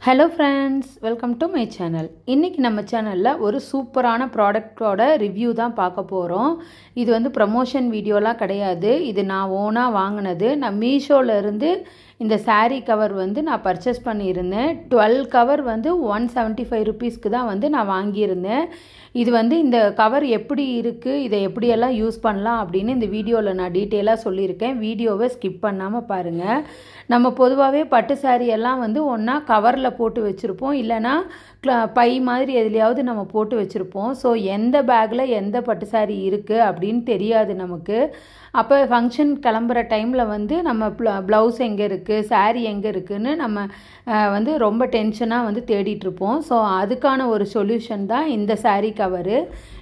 Hello friends, welcome to my channel. இன்னைக்கு நம்ம சேனல்ல ஒரு சூப்பரான ப்ராடக்ட்டோட ரிவ்யூ தான் பார்க்க போறோம். இது வந்து ப்ரமோஷன் வீடியோலாம் கிடையாது. இது நான் ஓனா வாங்குனது. நான் மீஷோல இருந்து இந்த saree கவர் வந்து நான் பர்ச்சேஸ் பண்ணியிருந்தேன். 12 கவர் வந்து 175 ரூபீஸ்க்கு தான் வந்து நான் வாங்கியிருந்தேன். இது வந்து இந்த கவர் எப்படி இருக்கு, இதை எப்படியெல்லாம் யூஸ் பண்ணலாம் அப்படின்னு இந்த வீடியோவில் நான் டீட்டெயிலாக சொல்லியிருக்கேன். வீடியோவை ஸ்கிப் பண்ணாமல் பாருங்கள். நம்ம பொதுவாகவே பட்டு saree எல்லாம் வந்து ஒன்றா கவரில் போட்டு வச்சுருப்போம், இல்லைனா பை மாதிரி எதுலையாவது நம்ம போட்டு வச்சுருப்போம். ஸோ எந்த பேக்கில் எந்த பட்டு saree இருக்குது அப்படின்னு தெரியாது நமக்கு. அப்போ ஃபங்க்ஷன் கிளம்புற டைமில் வந்து நம்ம ப்ளவுஸ் எங்கே இருக்குது, saree எங்கே இருக்குதுன்னு நம்ம வந்து ரொம்ப டென்ஷனாக வந்து தேடிட்டுருப்போம். ஸோ அதுக்கான ஒரு சொல்யூஷன் தான் இந்த saree கவரு.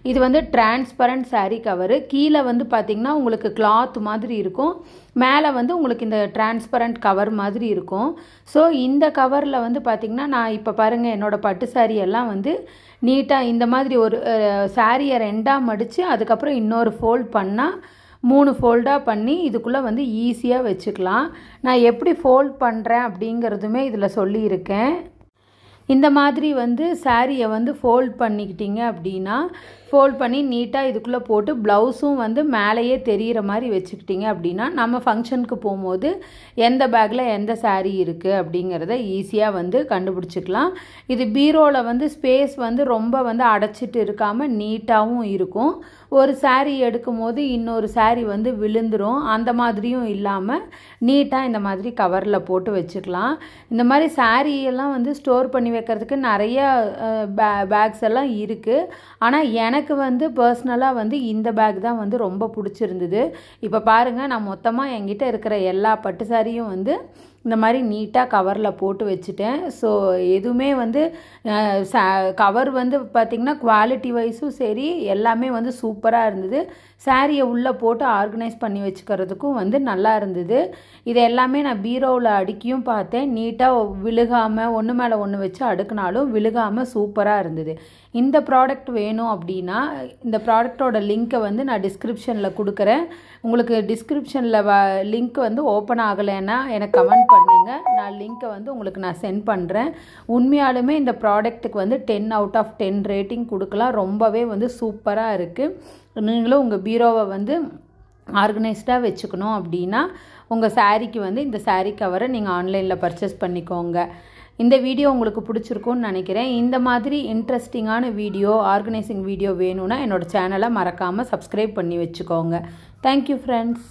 இது வந்து டிரான்ஸ்பரண்ட் saree கவரு. கீழே வந்து பார்த்திங்கன்னா உங்களுக்கு கிளாத் மாதிரி இருக்கும், மேலே வந்து உங்களுக்கு இந்த டிரான்ஸ்பரண்ட் கவர் மாதிரி இருக்கும். ஸோ இந்த கவரில் வந்து பார்த்திங்கன்னா நான் இப்போ பாருங்கள், என்னோடய பட்டு saree எல்லாம் வந்து நீட்டாக இந்த மாதிரி ஒரு சாரியை ரெண்டாக மடித்து அதுக்கப்புறம் இன்னொரு ஃபோல்ட் பண்ணால் 3 ஃபோல்டாக பண்ணி இதுக்குள்ளே வந்து ஈஸியாக வச்சுக்கலாம். நான் எப்படி ஃபோல்ட் பண்ணுறேன் அப்படிங்கிறதுமே இதில் சொல்லியிருக்கேன். இந்த மாதிரி வந்து சாரியை வந்து ஃபோல்ட் பண்ணிக்கிட்டீங்க அப்படின்னா, ஃபோல்ட் பண்ணி நீட்டாக இதுக்குள்ளே போட்டு ப்ளவுஸும் வந்து மேலேயே தெரிகிற மாதிரி வச்சுக்கிட்டிங்க அப்படின்னா நம்ம ஃபங்க்ஷனுக்கு போகும்போது எந்த பேக்கில் எந்த saree இருக்குது அப்படிங்கிறத ஈஸியாக வந்து கண்டுபிடிச்சிக்கலாம். இது பீரோவில் வந்து ஸ்பேஸ் வந்து ரொம்ப வந்து அடைச்சிட்டு இருக்காமல் நீட்டாகவும் இருக்கும். ஒரு saree எடுக்கும் போது இன்னொரு saree வந்து விழுந்துடும், அந்த மாதிரியும் இல்லாமல் நீட்டாக இந்த மாதிரி கவரில் போட்டு வச்சுக்கலாம். இந்த மாதிரி saree எல்லாம் வந்து ஸ்டோர் பண்ணி வைக்கிறதுக்கு நிறைய பேக்ஸ் எல்லாம் இருக்குது. ஆனால் எனக்கு வந்து பர்சனலாக வந்து இந்த பேக் தான் வந்து ரொம்ப பிடிச்சிருந்தது. இப்போ பாருங்கள், நான் மொத்தமாக என்கிட்ட இருக்கிற எல்லா பட்டு சாரியும் வந்து இந்த மாதிரி நீட்டாக கவரில் போட்டு வச்சுட்டேன். ஸோ எதுவுமே வந்து கவர் வந்து பார்த்திங்கன்னா குவாலிட்டி வைஸும் சரி எல்லாமே வந்து சூப்பராக இருந்தது. சாரியை உள்ளே போட்டு ஆர்கனைஸ் பண்ணி வச்சுக்கிறதுக்கும் வந்து நல்லா இருந்தது. இது எல்லாமே நான் பீரோவில் அடுக்கியும் பார்த்தேன், நீட்டாக விழுகாமல் ஒன்று மேலே ஒன்று வச்சு அடுக்கினாலும் விழுகாமல் சூப்பராக இருந்தது. இந்த ப்ராடக்ட் வேணும் அப்படின்னா இந்த ப்ராடக்டோட லிங்க்கை வந்து நான் டிஸ்கிரிப்ஷனில் கொடுக்குறேன். உங்களுக்கு டிஸ்கிரிப்ஷனில் லிங்க் வந்து ஓப்பன் ஆகலைன்னா எனக்கு கமெண்ட் பண்ணுங்கள், நான் லிங்க்கை வந்து உங்களுக்கு நான் சென்ட் பண்ணுறேன். உண்மையாலுமே இந்த ப்ராடக்ட்டுக்கு வந்து 10 out of 10 ரேட்டிங் கொடுக்கலாம். ரொம்பவே வந்து சூப்பராக இருக்குது. நீங்களும் உங்கள் பீரோவை வந்து ஆர்கனைஸ்டாக வச்சுக்கணும் அப்படின்னா உங்கள் சாரீக்கு வந்து இந்த saree கவரை நீங்கள் ஆன்லைனில் பர்ச்சேஸ் பண்ணிக்கோங்க. இந்த வீடியோ உங்களுக்கு பிடிச்சிருக்கும்னு நினைக்கிறேன். இந்த மாதிரி இன்ட்ரெஸ்டிங்கான வீடியோ, ஆர்கனைசிங் வீடியோ வேணும்னா என்னோடய சேனலை மறக்காமல் சப்ஸ்கிரைப் பண்ணி வச்சுக்கோங்க. Thank you friends.